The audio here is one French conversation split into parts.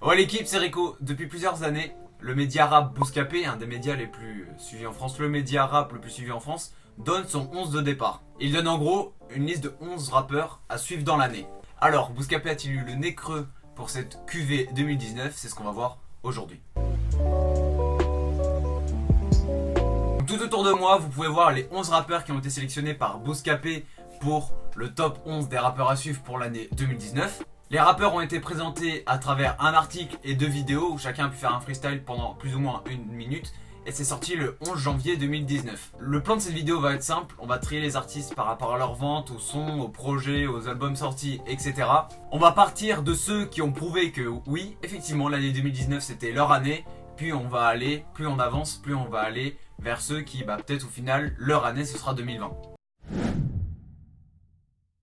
Ouais l'équipe, c'est Rico. Depuis plusieurs années, le média rap Bouscapé, un des médias les plus suivis en France, le média rap le plus suivi en France, donne son 11 de départ. Il donne en gros une liste de 11 rappeurs à suivre dans l'année. Alors, Bouscapé a-t-il eu le nez creux pour cette QV 2019? C'est ce qu'on va voir aujourd'hui. Tout autour de moi, vous pouvez voir les 11 rappeurs qui ont été sélectionnés par Bouscapé pour le top 11 des rappeurs à suivre pour l'année 2019. Les rappeurs ont été présentés à travers un article et 2 vidéos où chacun a pu faire un freestyle pendant plus ou moins 1 minute. Et c'est sorti le 11 janvier 2019. Le plan de cette vidéo va être simple, on va trier les artistes par rapport à leur vente, au son, aux projets, aux albums sortis, etc. On va partir de ceux qui ont prouvé que oui, effectivement l'année 2019 c'était leur année. Puis on va aller, plus on avance, plus on va aller vers ceux qui, peut-être au final, leur année ce sera 2020.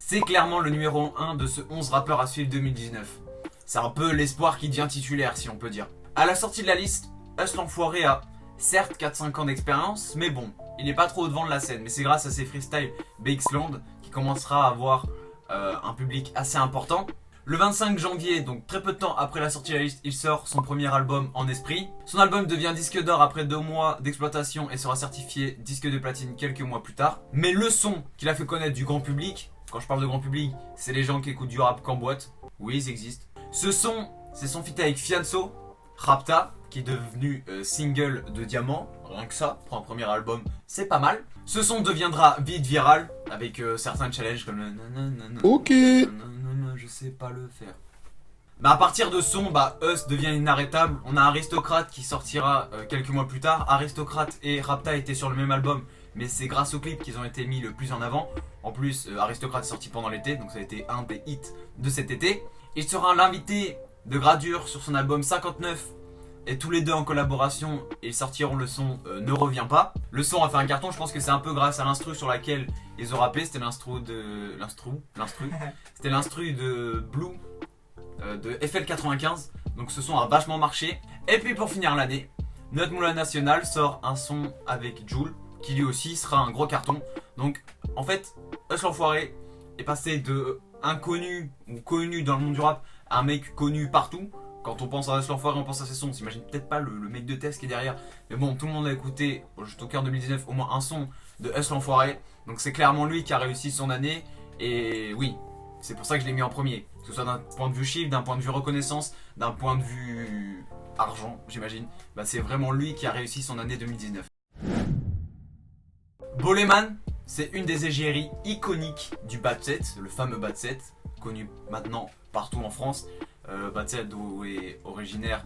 C'est clairement le numéro 1 de ce 11 rappeurs à suivre 2019. C'est un peu l'espoir qui devient titulaire si on peut dire. À la sortie de la liste, Us l'Enfoiré a certes 4-5 ans d'expérience, mais bon, il n'est pas trop au devant de la scène. Mais c'est grâce à ses freestyles BXland qui commencera à avoir un public assez important. Le 25 janvier, donc très peu de temps après la sortie de la liste, il sort son premier album En Esprit. Son album devient disque d'or après 2 mois d'exploitation et sera certifié disque de platine quelques mois plus tard. Mais le son qu'il a fait connaître du grand public, quand je parle de grand public, c'est les gens qui écoutent du rap qu'en boîte. Oui, ils existent. Ce son, c'est son feat avec Fianso, Rapta, qui est devenu single de diamant. Rien que ça, pour un premier album, c'est pas mal. Ce son deviendra vite viral, avec certains challenges comme le nanana. Ok. Je sais pas le faire. À partir de son, Us devient inarrêtable. On a Aristocrate qui sortira quelques mois plus tard. Aristocrate et Rapta étaient sur le même album, mais c'est grâce au clip qu'ils ont été mis le plus en avant. En plus, Aristocrate est sorti pendant l'été, donc ça a été un des hits de cet été. Il sera l'invité de Gradure sur son album 59. Et tous les deux en collaboration, ils sortiront le son Ne Reviens Pas. Le son a fait un carton, je pense que c'est un peu grâce à l'instru sur laquelle ils ont rappé. C'était l'instru de... C'était l'instru de Blue, de FL95. Donc ce son a vachement marché. Et puis pour finir l'année, Notre Moulin National sort un son avec Jul, qui lui aussi sera un gros carton. Donc en fait, Us l'Enfoiré est passé de inconnu ou connu dans le monde du rap à un mec connu partout. Quand on pense à Us l'Enfoiré, on pense à ses sons. On s'imagine peut-être pas le mec de test qui est derrière. Mais bon, tout le monde a écouté, juste au cœur 2019, au moins un son de Us l'Enfoiré. Donc c'est clairement lui qui a réussi son année. Et oui, c'est pour ça que je l'ai mis en premier. Que ce soit d'un point de vue chiffre, d'un point de vue reconnaissance, d'un point de vue argent, j'imagine. C'est vraiment lui qui a réussi son année 2019. Boleman, c'est une des égéries iconiques du Batset, le fameux Batset, connu maintenant partout en France. Batset d'où est originaire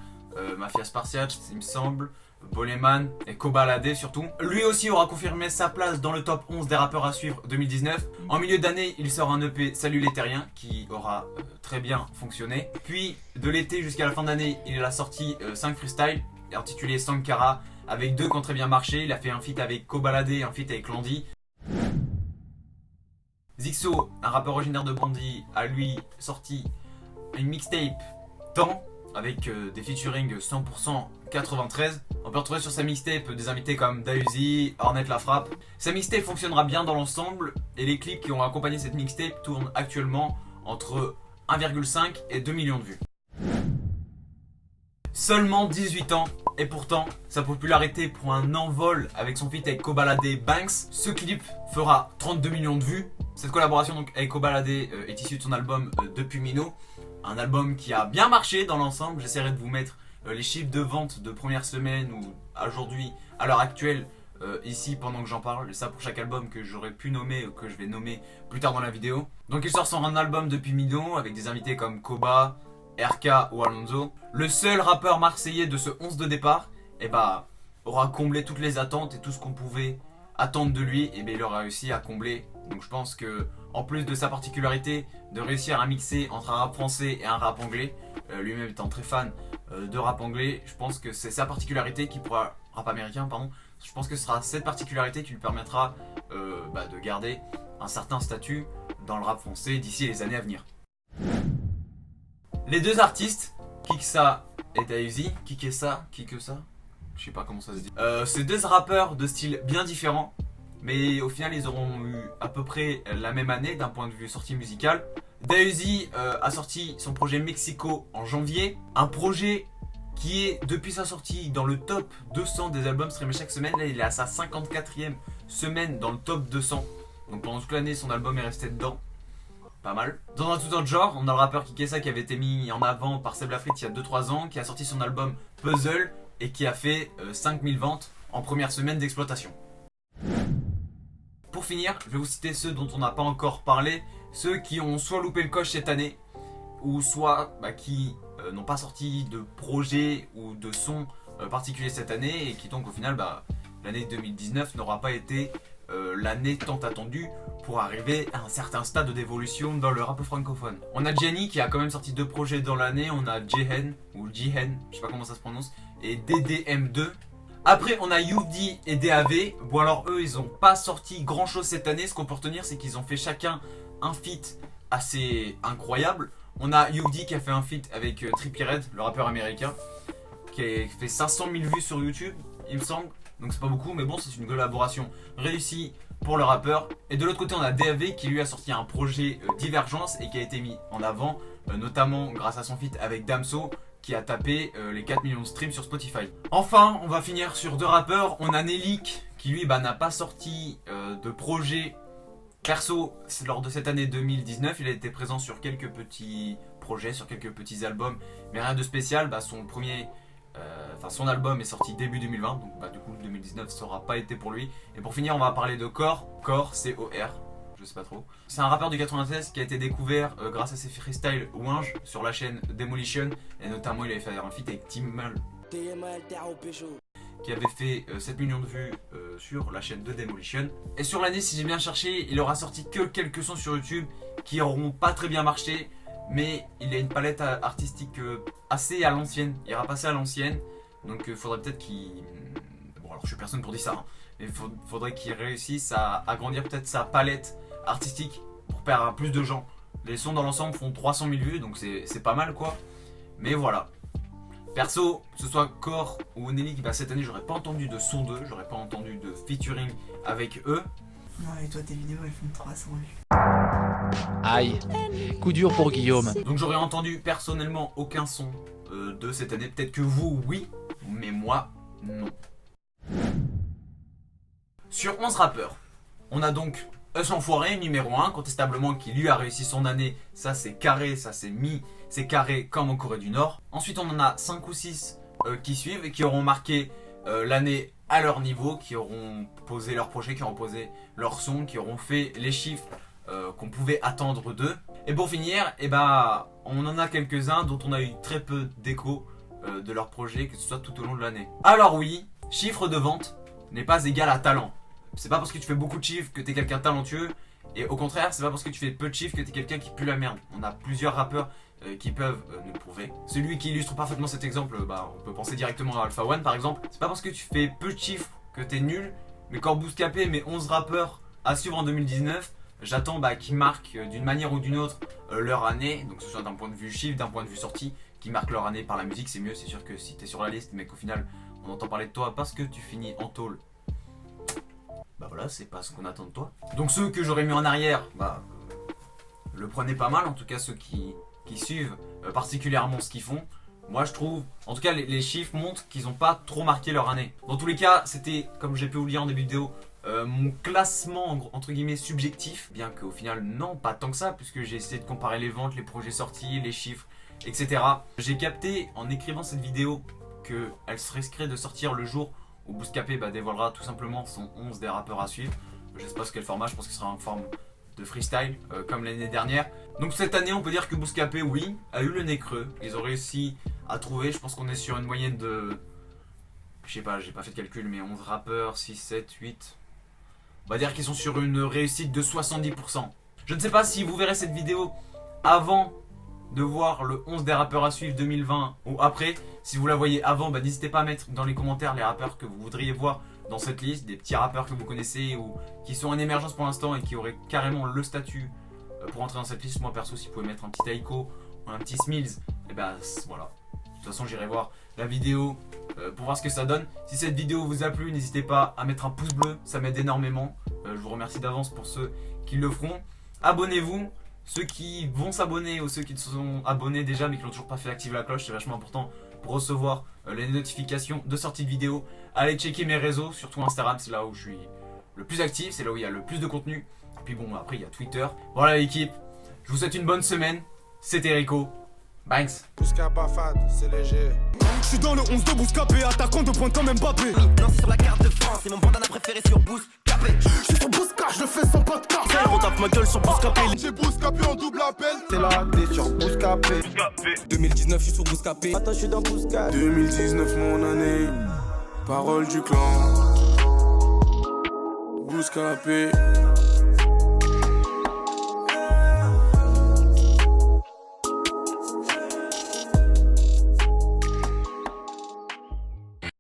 Mafia Spartiate, il me semble, Boleman et Kobalade surtout. Lui aussi aura confirmé sa place dans le top 11 des rappeurs à suivre 2019. En milieu d'année, il sort un EP Salut les Terriens qui aura très bien fonctionné. Puis de l'été jusqu'à la fin d'année, il a sorti 5 freestyles intitulés Sankara avec 2 qui ont très bien marché. Il a fait un feat avec Kobalade et un feat avec Landy. Zixo, un rappeur originaire de Bondy, a lui sorti une mixtape Temps avec des featuring 100% 93. On peut retrouver sur sa mixtape des invités comme Dausi, Ornette La Frappe. Sa mixtape fonctionnera bien dans l'ensemble et les clips qui ont accompagné cette mixtape tournent actuellement entre 1,5 et 2 millions de vues. Seulement 18 ans et pourtant sa popularité prend un envol avec son feat avec Kobalade Banks. Ce clip fera 32 millions de vues. Cette collaboration donc avec Kobalade est issue de son album Depuis Mino. Un album qui a bien marché dans l'ensemble. J'essaierai de vous mettre les chiffres de vente de première semaine ou aujourd'hui, à l'heure actuelle, ici pendant que j'en parle. Et ça pour chaque album que j'aurais pu nommer ou que je vais nommer plus tard dans la vidéo. Donc il sort son album Depuis Mino avec des invités comme Koba, RK ou Alonso. Le seul rappeur marseillais de ce 11 de départ aura comblé toutes les attentes et tout ce qu'on pouvait attendre de lui. Et il aura réussi à combler. Donc je pense que en plus de sa particularité de réussir à mixer entre un rap français et un rap anglais, lui-même étant très fan de rap anglais, je pense que c'est sa particularité qui pourra... Rap américain, pardon. Je pense que ce sera cette particularité qui lui permettra de garder un certain statut dans le rap français d'ici les années à venir. Les deux artistes, Kiksa et Dausi, Kikessa, je sais pas comment ça se dit. C'est deux rappeurs de style bien différents. mais au final ils auront eu à peu près la même année d'un point de vue sortie musicale. Dahuzi a sorti son projet Mexico en janvier, un projet qui est depuis sa sortie dans le top 200 des albums streamés chaque semaine. Là il est à sa 54e semaine dans le top 200, donc pendant toute l'année son album est resté dedans. Pas mal. Dans un tout autre genre, on a le rappeur Kikessa qui avait été mis en avant par Seb Lafrite il y a 2-3 ans, qui a sorti son album Puzzle et qui a fait 5000 ventes en première semaine d'exploitation. Pour finir, je vais vous citer ceux dont on n'a pas encore parlé, ceux qui ont soit loupé le coche cette année, ou soit qui n'ont pas sorti de projet ou de son particulier cette année, et qui donc au final, l'année 2019 n'aura pas été l'année tant attendue pour arriver à un certain stade d'évolution dans le rap francophone. On a Jenny qui a quand même sorti 2 projets dans l'année, on a Jehen, ou Jihen, je sais pas comment ça se prononce, et DDM2. Après on a UD et DAV, bon alors eux ils ont pas sorti grand chose cette année, ce qu'on peut retenir c'est qu'ils ont fait chacun un feat assez incroyable. On a UD qui a fait un feat avec Trippie Redd, le rappeur américain, qui a fait 500 000 vues sur YouTube, il me semble. Donc c'est pas beaucoup, mais bon, c'est une collaboration réussie pour le rappeur. Et de l'autre côté, on a DAV qui lui a sorti un projet Divergence et qui a été mis en avant, notamment grâce à son feat avec Damso, qui a tapé les 4 millions de streams sur Spotify. Enfin, on va finir sur 2 rappeurs. On a Nelik qui lui n'a pas sorti de projet perso lors de cette année 2019. Il a été présent sur quelques petits projets, sur quelques petits albums, mais rien de spécial. Son album est sorti début 2020, donc du coup 2019 ça aura pas été pour lui. Et pour finir, on va parler de Core, C-O-R, je sais pas trop. C'est un rappeur du 96 qui a été découvert grâce à ses freestyles Winge sur la chaîne Demolition, et notamment il avait fait un feat avec Timal qui avait fait 7 millions de vues sur la chaîne de Demolition. Et sur l'année, si j'ai bien cherché, il aura sorti que quelques sons sur YouTube qui auront pas très bien marché, mais il a une palette artistique assez à l'ancienne, il ira passer à l'ancienne, donc faudrait peut-être qu'il... Bon alors je suis personne pour dire ça, mais faudrait qu'il réussisse à agrandir peut-être sa palette artistique pour plaire à plus de gens. Les sons dans l'ensemble font 300 000 vues, donc c'est pas mal quoi, mais voilà. Perso, que ce soit Core ou Nelik, cette année j'aurais pas entendu de son d'eux, j'aurais pas entendu de featuring avec eux. Ouais, et toi tes vidéos elles font 300 vues. Aïe, coup dur pour Guillaume. Donc j'aurais entendu personnellement aucun son de cette année. Peut-être que vous, oui, mais moi, non. Sur 11 rappeurs, on a donc Us Enfoiré, numéro 1, contestablement, qui lui a réussi son année. Ça c'est carré, ça c'est carré comme en Corée du Nord. Ensuite on en a 5 ou 6 qui suivent et qui auront marqué l'année à leur niveau, qui auront posé leur projet, qui auront posé leur son, qui auront fait les chiffres qu'on pouvait attendre d'eux. Et pour finir, on en a quelques-uns dont on a eu très peu d'écho de leur projet, que ce soit tout au long de l'année. Alors oui, chiffre de vente n'est pas égal à talent. C'est pas parce que tu fais beaucoup de chiffres que t'es quelqu'un de talentueux, et au contraire, c'est pas parce que tu fais peu de chiffres que t'es quelqu'un qui pue la merde. On a plusieurs rappeurs qui peuvent nous le prouver. Celui qui illustre parfaitement cet exemple, on peut penser directement à Alpha One par exemple. C'est pas parce que tu fais peu de chiffres que t'es nul, mais quand Bouscapé met 11 rappeurs à suivre en 2019, j'attends qu'ils marquent d'une manière ou d'une autre leur année, donc que ce soit d'un point de vue chiffre, d'un point de vue sortie, qui marquent leur année par la musique, c'est mieux. C'est sûr que si t'es sur la liste mais qu'au final on entend parler de toi parce que tu finis en tôle, voilà, c'est pas ce qu'on attend de toi. Donc ceux que j'aurais mis en arrière, le prenez pas mal, en tout cas ceux qui suivent particulièrement ce qu'ils font. Moi je trouve, en tout cas les chiffres montrent qu'ils n'ont pas trop marqué leur année. Dans tous les cas, c'était, comme j'ai pu vous le dire en début de vidéo, mon classement entre guillemets subjectif, bien qu'au final non, pas tant que ça, puisque j'ai essayé de comparer les ventes, les projets sortis, les chiffres, etc. J'ai capté en écrivant cette vidéo qu'elle se risquerait de sortir le jour où Bouscapé dévoilera tout simplement son 11 des rappeurs à suivre. Je sais pas ce quel format, je pense que ce sera en forme de freestyle comme l'année dernière. Donc cette année on peut dire que Bouscapé, oui, a eu le nez creux. Ils ont réussi à trouver, je pense qu'on est sur une moyenne de... Je sais pas, j'ai pas fait de calcul, mais 11 rappeurs, 6, 7, 8... On va dire qu'ils sont sur une réussite de 70%. Je ne sais pas si vous verrez cette vidéo avant de voir le 11 des rappeurs à suivre 2020 ou après. Si vous la voyez avant, n'hésitez pas à mettre dans les commentaires les rappeurs que vous voudriez voir dans cette liste, des petits rappeurs que vous connaissez ou qui sont en émergence pour l'instant et qui auraient carrément le statut pour entrer dans cette liste. Moi perso, si vous pouvez mettre un petit Aiko ou un petit Smills, et voilà. De toute façon, j'irai voir la vidéo pour voir ce que ça donne. Si cette vidéo vous a plu, n'hésitez pas à mettre un pouce bleu, ça m'aide énormément. Je vous remercie d'avance pour ceux qui le feront. Abonnez-vous. Ceux qui vont s'abonner ou ceux qui se sont abonnés déjà mais qui n'ont toujours pas fait activer la cloche, c'est vachement important pour recevoir les notifications de sortie de vidéos. Allez checker mes réseaux, surtout Instagram, c'est là où je suis le plus actif, c'est là où il y a le plus de contenu. Et puis bon, après il y a Twitter. Voilà l'équipe, je vous souhaite une bonne semaine. C'était Rico. Banks. Bouscapa fat, c'est léger. Je suis dans le 11 de Bouscapé, attaquant de pointe comme Mbappé. Non, c'est sur la carte de France, c'est mon bandana préféré sur Bouscapé. Je suis sur Bousca, je le fais sans pas de carte. On tape ma gueule sur Bouscapé. J'ai Bouscapé en double appel. T'es là, t'es sur Bouscapé. 2019, je suis sur Bouscapé. Attends, je suis dans Bouscapé. 2019 mon année, parole du clan. Bouscapé.